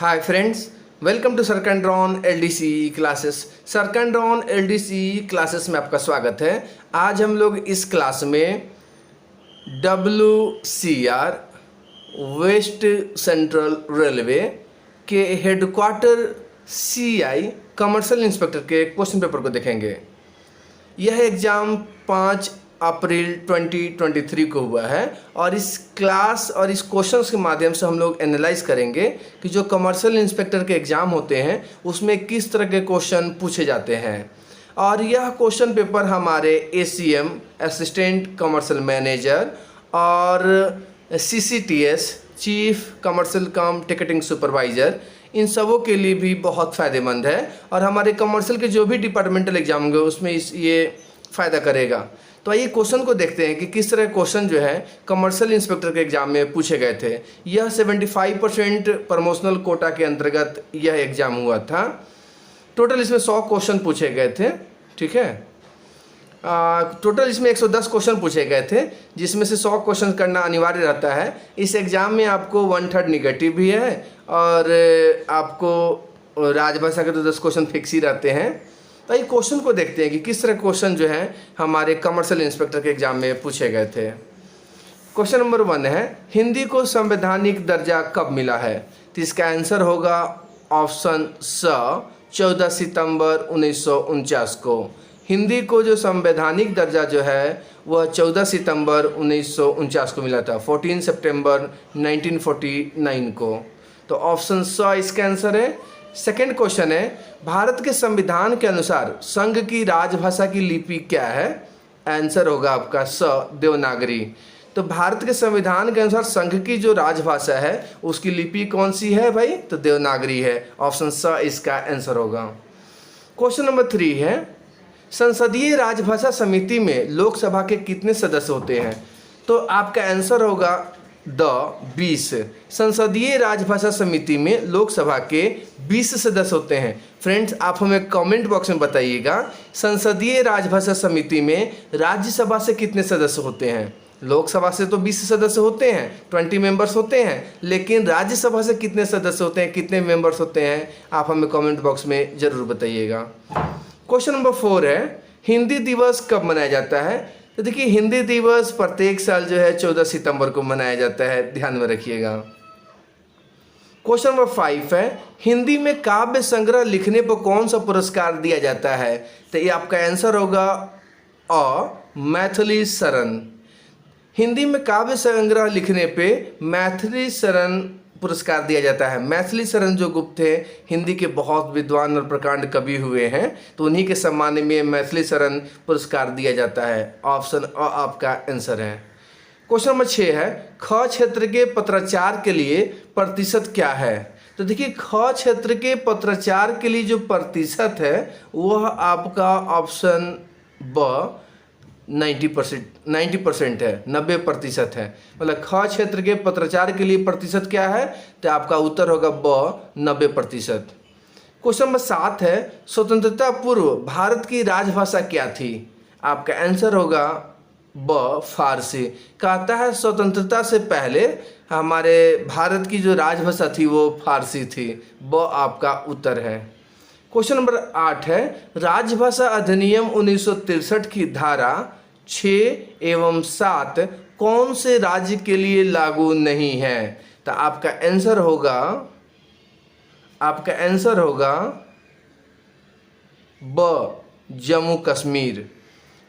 Hi friends, welcome to सरकंड्रॉन LDC classes. सरकंड्रॉन LDC classes में आपका स्वागत है। आज हम लोग इस क्लास में WCR वेस्ट सेंट्रल रेलवे के हेडक्वार्टर CI कमर्शियल इंस्पेक्टर के क्वेश्चन पेपर को देखेंगे। यह एग्ज़ाम 5 अप्रैल 2023 को हुआ है और इस क्लास और इस क्वेश्चंस के माध्यम से हम लोग एनालाइज करेंगे कि जो कमर्शियल इंस्पेक्टर के एग्ज़ाम होते हैं उसमें किस तरह के क्वेश्चन पूछे जाते हैं। और यह क्वेश्चन पेपर हमारे ACM असिस्टेंट कमर्शियल मैनेजर और CCTS chief commercial cum ticketing supervisor इन सबों के लिए भी बहुत फ़ायदेमंद है और हमारे कमर्शियल के जो भी डिपार्टमेंटल एग्जाम होंगे उसमें ये फ़ायदा करेगा। तो आइए क्वेश्चन को देखते हैं कि किस तरह क्वेश्चन जो है कमर्शियल इंस्पेक्टर के एग्ज़ाम में पूछे गए थे। यह 75% प्रमोशनल कोटा के अंतर्गत यह एग्ज़ाम हुआ था। टोटल इसमें 100 क्वेश्चन पूछे गए थे, ठीक है। टोटल इसमें 110 क्वेश्चन पूछे गए थे, जिसमें से 100 क्वेश्चन करना अनिवार्य रहता है। इस एग्ज़ाम में आपको 1/3 निगेटिव भी है और आपको राजभाषा के तो 10 क्वेश्चन फिक्स ही रहते हैं। तो ये क्वेश्चन को देखते हैं कि किस तरह क्वेश्चन जो है हमारे कमर्शियल इंस्पेक्टर के एग्ज़ाम में पूछे गए थे। क्वेश्चन नंबर 1 है, हिंदी को संवैधानिक दर्जा कब मिला है? तो इसका आंसर होगा ऑप्शन स 14 सितंबर 1949 को। हिंदी को जो संवैधानिक दर्जा जो है वह 14 सितंबर 1949 को मिला था, 14 सितंबर 1949 को। तो ऑप्शन स इसका आंसर है। सेकेंड क्वेश्चन है, भारत के संविधान के अनुसार संघ की राजभाषा की लिपि क्या है? आंसर होगा आपका स देवनागरी। तो भारत के संविधान के अनुसार संघ की जो राजभाषा है उसकी लिपि कौन सी है भाई? तो देवनागरी है। ऑप्शन स इसका आंसर होगा। क्वेश्चन नंबर 3 है, संसदीय राजभाषा समिति में लोकसभा के कितने सदस्य होते हैं? तो आपका आंसर होगा 20। संसदीय राजभाषा समिति में लोकसभा के 20 सदस्य होते हैं। फ्रेंड्स, आप हमें कमेंट बॉक्स में बताइएगा, संसदीय राजभाषा समिति में राज्यसभा से कितने सदस्य होते हैं? लोकसभा से तो 20 सदस्य होते हैं, 20 मेंबर्स होते हैं, लेकिन राज्यसभा से कितने सदस्य होते हैं, कितने मेंबर्स होते हैं? आप हमें कमेंट बॉक्स में ज़रूर बताइएगा। क्वेश्चन नंबर 4 है, हिंदी दिवस कब मनाया जाता है? तो देखिए, हिंदी दिवस प्रत्येक साल जो है 14 सितंबर को मनाया जाता है, ध्यान में रखिएगा। क्वेश्चन नंबर 5 है, हिंदी में काव्य संग्रह लिखने पर कौन सा पुरस्कार दिया जाता है? तो ये आपका आंसर होगा मैथिली शरण। हिंदी में काव्य संग्रह लिखने पे मैथिली शरण पुरस्कार दिया जाता है। मैथिली शरण जो गुप्त थे, हिंदी के बहुत विद्वान और प्रकांड कवि हुए हैं, तो उन्हीं के सम्मान में मैथिली शरण पुरस्कार दिया जाता है। ऑप्शन अ आपका आंसर है। क्वेश्चन नंबर 6 है, ख क्षेत्र के पत्राचार के लिए प्रतिशत क्या है? तो देखिए, ख क्षेत्र के पत्राचार के लिए जो प्रतिशत है वह आपका ऑप्शन ब 90% है, 90% है। मतलब ख क्षेत्र के पत्राचार के लिए प्रतिशत क्या है? तो आपका उत्तर होगा ब 90%। क्वेश्चन नंबर 7 है, स्वतंत्रता पूर्व भारत की राजभाषा क्या थी? आपका आंसर होगा ब फारसी। कहता है स्वतंत्रता से पहले हमारे भारत की जो राजभाषा थी वो फारसी थी। ब आपका उत्तर है। क्वेश्चन नंबर 8 है, राजभाषा अधिनियम 1963 की धारा 6 एवं 7 कौन से राज्य के लिए लागू नहीं है? तो आपका आंसर होगा ब जम्मू कश्मीर।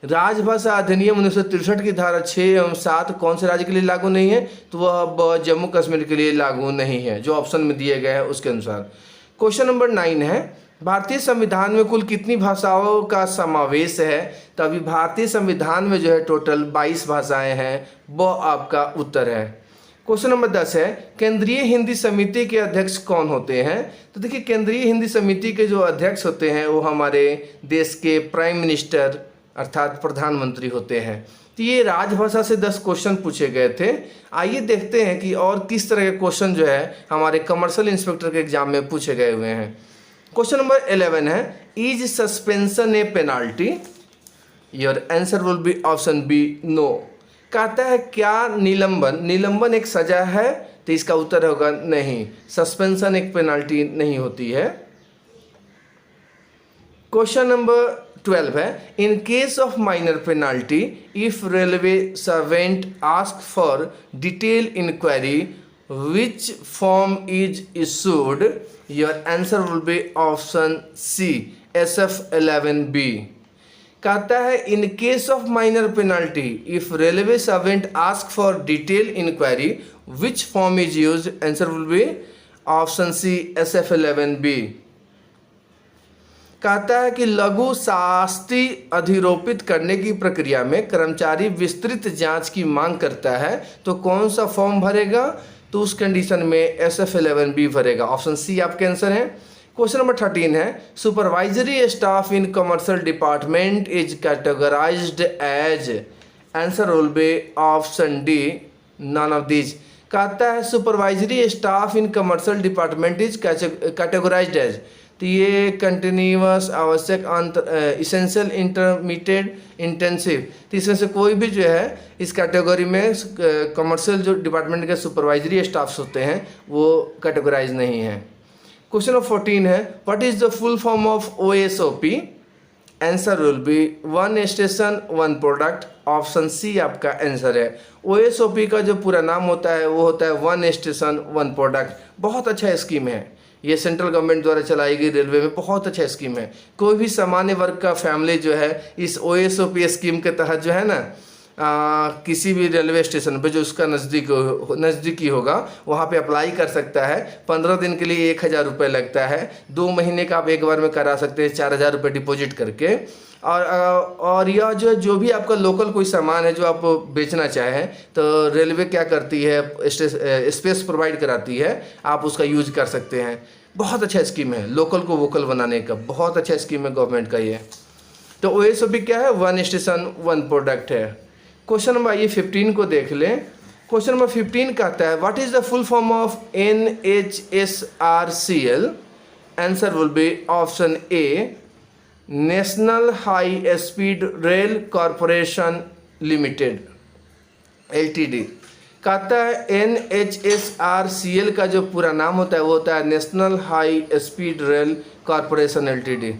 राजभाषा अधिनियम 1963 की धारा 6 एवं 7 कौन से राज्य के लिए लागू नहीं है? तो वह ब जम्मू कश्मीर के लिए लागू नहीं है, जो ऑप्शन में दिए गए हैं उसके अनुसार। क्वेश्चन नंबर 9 है, भारतीय संविधान में कुल कितनी भाषाओं का समावेश है? तो अभी भारतीय संविधान में जो है टोटल 22 भाषाएं हैं। वो आपका उत्तर है। क्वेश्चन नंबर 10 है, केंद्रीय हिंदी समिति के अध्यक्ष कौन होते हैं? तो देखिए, केंद्रीय हिंदी समिति के जो अध्यक्ष होते हैं वो हमारे देश के प्राइम मिनिस्टर अर्थात प्रधानमंत्री होते हैं। तो ये राजभाषा से 10 क्वेश्चन पूछे गए थे। आइए देखते हैं कि और किस तरह के क्वेश्चन जो है हमारे कमर्शियल इंस्पेक्टर के एग्जाम में पूछे गए हुए हैं। क्वेश्चन नंबर 11 है, is suspension a penalty? Your answer will be option B no. कहता है क्या निलंबन एक सजा है? तो तो इसका उत्तर होगा नहीं, सस्पेंशन एक पेनाल्टी नहीं होती है। क्वेश्चन नंबर 12 है, in case of minor penalty if railway servant ask for detail inquiry which form is issued, your answer will be option C SF11B। कहता है in case of minor penalty if railway servant ask for detail inquiry which form is use, answer will be option C SF11B। कहता है कि लघु शास्ति अधिरोपित करने की प्रक्रिया में कर्मचारी विस्तृत जांच की मांग करता है तो कौन सा फॉर्म भरेगा, तो उस कंडीशन में SF11B भरेगा, ऑप्शन सी आपके आंसर है। क्वेश्चन नंबर 13 है, supervisory staff in commercial department is categorised as, answer will be option D none of this. कहता है supervisory staff in commercial department is categorised as, तो ये continuous, आवश्यक, essential, intermediate, intensive, तो इसमें से कोई भी जो है इस कैटेगरी में कमर्शियल जो डिपार्टमेंट के सुपरवाइजरी स्टाफ्स होते हैं वो कैटेगराइज नहीं है। क्वेश्चन नंबर 14 है, what is the full form of OSOP, answer will be one station one product, option C आपका आंसर है। OSOP का जो पूरा नाम होता है वो होता है वन स्टेशन वन प्रोडक्ट। बहुत अच्छा स्कीम है ये, सेंट्रल गवर्नमेंट द्वारा चलाई गई रेलवे में, बहुत अच्छा स्कीम है। कोई भी सामान्य वर्ग का फैमिली जो है इस OSOP स्कीम के तहत जो है ना किसी भी रेलवे स्टेशन पे जो उसका नज़दीकी होगा वहाँ पे अप्लाई कर सकता है। 15 दिन के लिए 1000 रुपये लगता है, 2 महीने का आप एक बार में करा सकते हैं 4000 रुपये डिपॉजिट करके। और यह जो भी आपका लोकल कोई सामान है जो आप बेचना चाहें तो रेलवे क्या करती है, स्पेस प्रोवाइड कराती है, आप उसका यूज कर सकते हैं। बहुत अच्छा स्कीम है, लोकल को वोकल बनाने का बहुत अच्छा स्कीम है गवर्नमेंट का ये। तो OSOP क्या है, वन स्टेशन वन प्रोडक्ट है। क्वेश्चन नंबर आइए 15 को देख लें। क्वेश्चन नंबर 15 कहता है, what is the full form of NHSRCL, answer will be option A national high speed rail corporation limited LTD। कहता है NHSRCL का जो पूरा नाम होता है वो होता है national high speed rail corporation LTD।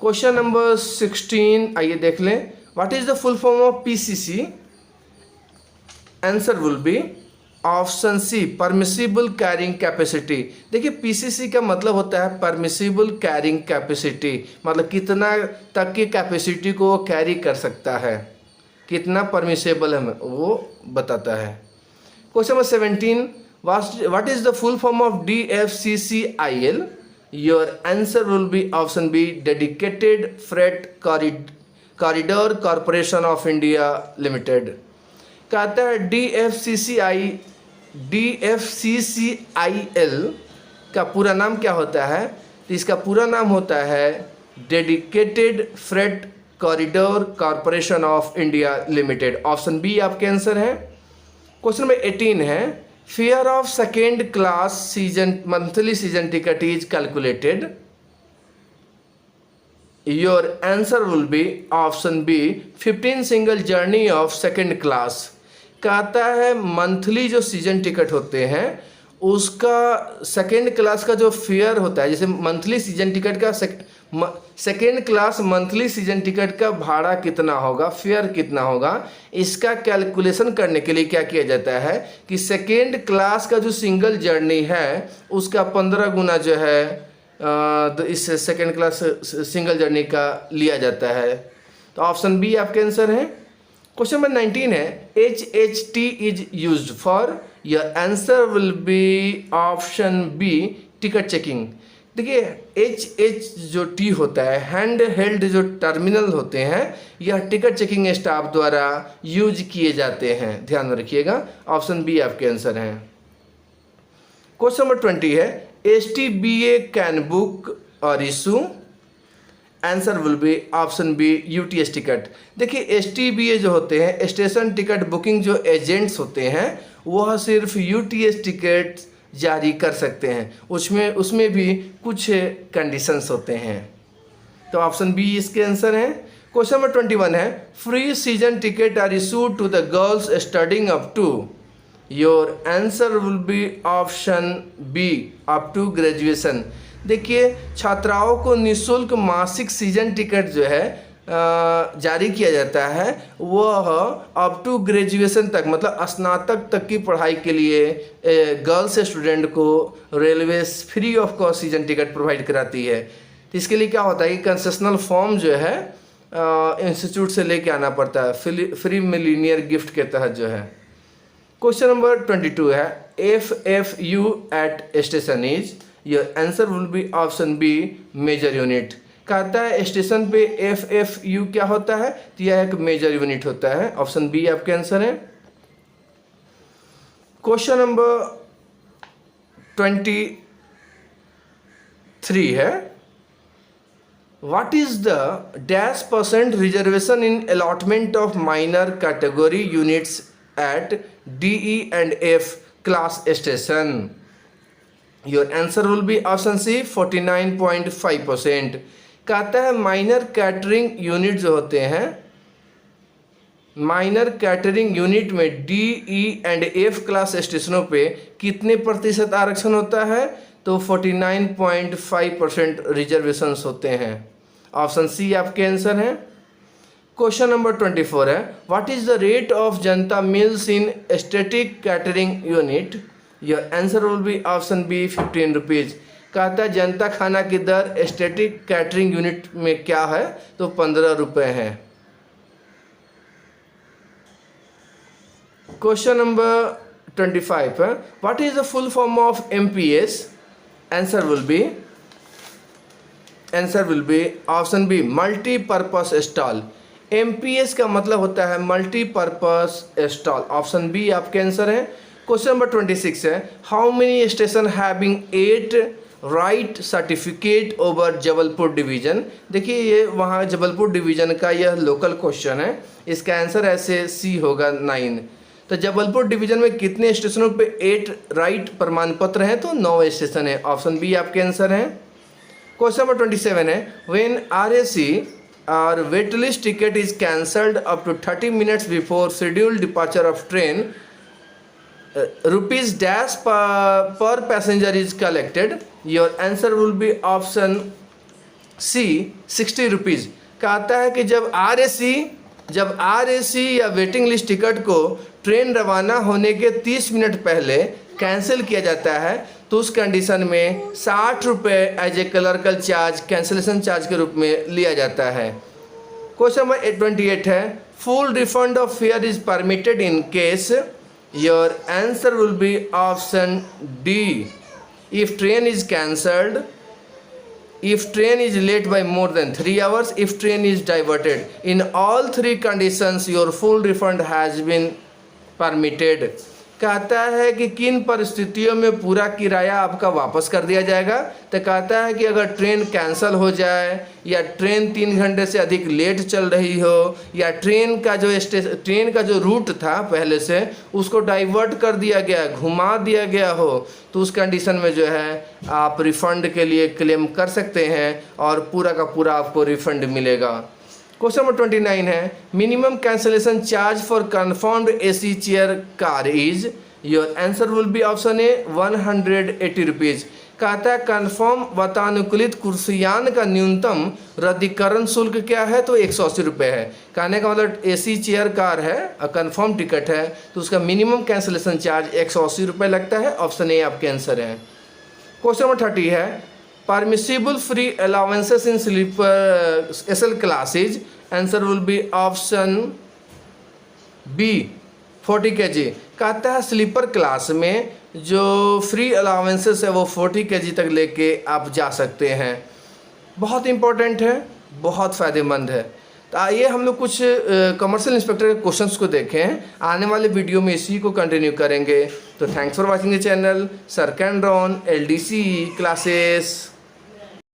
Question number 16 आइए देख लें, what is the full form of PCC, answer will be option C permissible carrying capacity. देखिए PCC का मतलब होता है परमिसिबल कैरिंग कैपेसिटी, मतलब कितना तक की कैपेसिटी को वो कैरी कर सकता है, कितना परमिसेबल है वो बताता है। Question number 17, what is the full form of DFCCIL, your answer will be option B dedicated freight corridor corporation of India limited. कहता है DFCCIL का पूरा नाम क्या होता है, तो इसका पूरा नाम होता है dedicated freight corridor corporation of India limited, option B आपके आंसर है। क्वेश्चन नंबर 18 है, fare of second class season monthly season ticket is calculated, your answer will be option B 15 single journey of second class. कहता है monthly जो season ticket होते हैं उसका second class का जो फेयर होता है, जैसे मंथली सीजन टिकट का second class monthly season ticket का भाड़ा कितना होगा, फेयर कितना होगा, इसका कैलकुलेशन करने के लिए क्या किया जाता है कि सेकेंड क्लास का जो सिंगल जर्नी है उसका 15 गुना जो है इस सेकेंड क्लास सिंगल जर्नी का लिया जाता है। तो ऑप्शन बी आपके आंसर है। क्वेश्चन नंबर 19 है, HHT is used for, your answer will be option B ticket checking. देखिए HH जो T होता है, हैंड हेल्ड जो टर्मिनल होते हैं यह टिकट चेकिंग स्टाफ द्वारा यूज किए जाते हैं, ध्यान में रखिएगा, ऑप्शन बी आपके आंसर हैं। क्वेश्चन नंबर 20 है, STBA कैन बुक और issue, answer will be option B UTS ticket. देखिए STBA जो होते हैं स्टेशन टिकट बुकिंग जो एजेंट्स होते हैं वह सिर्फ UTS टिकट जारी कर सकते हैं, उसमें भी कुछ कंडीशंस होते हैं, तो ऑप्शन बी इसके आंसर है। क्वेश्चन नंबर 21 है, free season ticket are issued to the girls studying up to, your answer will be option B up to graduation. देखिए, छात्राओं को निःशुल्क मासिक सीजन टिकट जो है जारी किया जाता है, वह अप टू ग्रेजुएशन तक, मतलब स्नातक तक की पढ़ाई के लिए गर्ल्स स्टूडेंट को railway free of cost season ticket provide कराती है। तो इसके लिए क्या होता है कि कंसेशनल फॉर्म जो है इंस्टीट्यूट से लेके आना पड़ता है फ्री मिलीनियर गिफ्ट के तहत जो है। क्वेश्चन नंबर 22 है, FFU at station is, your answer will be option B major unit. कहता है स्टेशन पे FFU क्या होता है, तो यह एक मेजर यूनिट होता है। ऑप्शन बी आपके आंसर है। क्वेश्चन नंबर 23 है, what is the dash % reservation in allotment of minor category units at DE and F class station. Your answer will be option C 49.5%। कहता है माइनर कैटरिंग यूनिट जो होते हैं, minor catering unit में DE and F class स्टेशनों पे कितने प्रतिशत आरक्षण होता है, तो 49.5% रिजर्वेशंस होते हैं। ऑप्शन सी आपके आंसर है। क्वेश्चन नंबर 24 है, what is the rate of Janata meals in static catering unit. Your answer will be option B 15 rupees. कहता है जनता खाना की दर स्टैटिक कैटरिंग यूनिट में क्या है, तो 15 रुपये है। क्वेश्चन नंबर 25 है, what is the full form of MPS। Answer will be option B multipurpose stall. MPS का मतलब होता है मल्टीपर्पस स्टॉल। ऑप्शन बी आपके आंसर है। क्वेश्चन नंबर 26 है, how many station having 8 right certificate over Jabalpur division. देखिए, ये वहाँ जबलपुर डिवीजन का यह लोकल क्वेश्चन है। इसका आंसर ऐसे सी होगा 9। तो जबलपुर डिवीजन में कितने स्टेशनों पे 8 राइट प्रमाण पत्र हैं, तो 9 स्टेशन है। ऑप्शन बी आपके आंसर है। क्वेश्चन नंबर 27 है, व्हेन RAC और wait list ticket is cancelled up to 30 minutes before scheduled departure of train, rupees dash per passenger is collected. Your answer will be option C 60 rupees. कहता है कि जब RAC या waiting list ticket को train रवाना होने के 30 minute पहले कैंसिल किया जाता है, तो उस कंडीशन में 60 रुपये as a clerical charge, cancellation charge के रूप में लिया जाता है। क्वेश्चन नंबर 28 है, full refund of fair is permitted in case. Your answer will be option D if train is cancelled, if train is late by more than 3 hours, if train is diverted. In all 3 conditions your full refund has been permitted। कहता है कि किन परिस्थितियों में पूरा किराया आपका वापस कर दिया जाएगा। तो कहता है कि अगर ट्रेन कैंसिल हो जाए, या ट्रेन 3 घंटे से अधिक लेट चल रही हो, या ट्रेन का जो रूट था पहले से उसको डाइवर्ट कर दिया गया, घुमा दिया गया हो, तो उस कंडीशन में जो है आप रिफ़ंड के लिए क्लेम कर सकते हैं और पूरा का पूरा आपको रिफ़ंड मिलेगा। क्वेश्चन नंबर 29 है, minimum cancellation charge for confirmed AC chair car is. Your answer will be option A 180 rupees. कहता है कन्फर्म वातानुकूलित कुर्सियान का न्यूनतम रद्दीकरण शुल्क क्या है, तो 180 रुपये है। कहने का मतलब AC चेयर कार है और कन्फर्म टिकट है, तो उसका मिनिमम कैंसिलेशन चार्ज 180 रुपये लगता है। ऑप्शन ए आपके आंसर है। क्वेश्चन नंबर 30 है, permissible free allowances in sleeper SL classes। Answer will be option B 40 kg। कहता है स्लीपर क्लास में जो फ्री अलाउंसेस है वो 40 kg तक लेके आप जा सकते हैं। बहुत इंपॉर्टेंट है, बहुत फ़ायदेमंद है। तो आइए हम लोग कुछ कमर्शियल इंस्पेक्टर के क्वेश्चंस को देखें। आने वाले वीडियो में इसी को कंटिन्यू करेंगे। तो thanks for watching the channel. सर कैनरॉन LDC क्लासेस।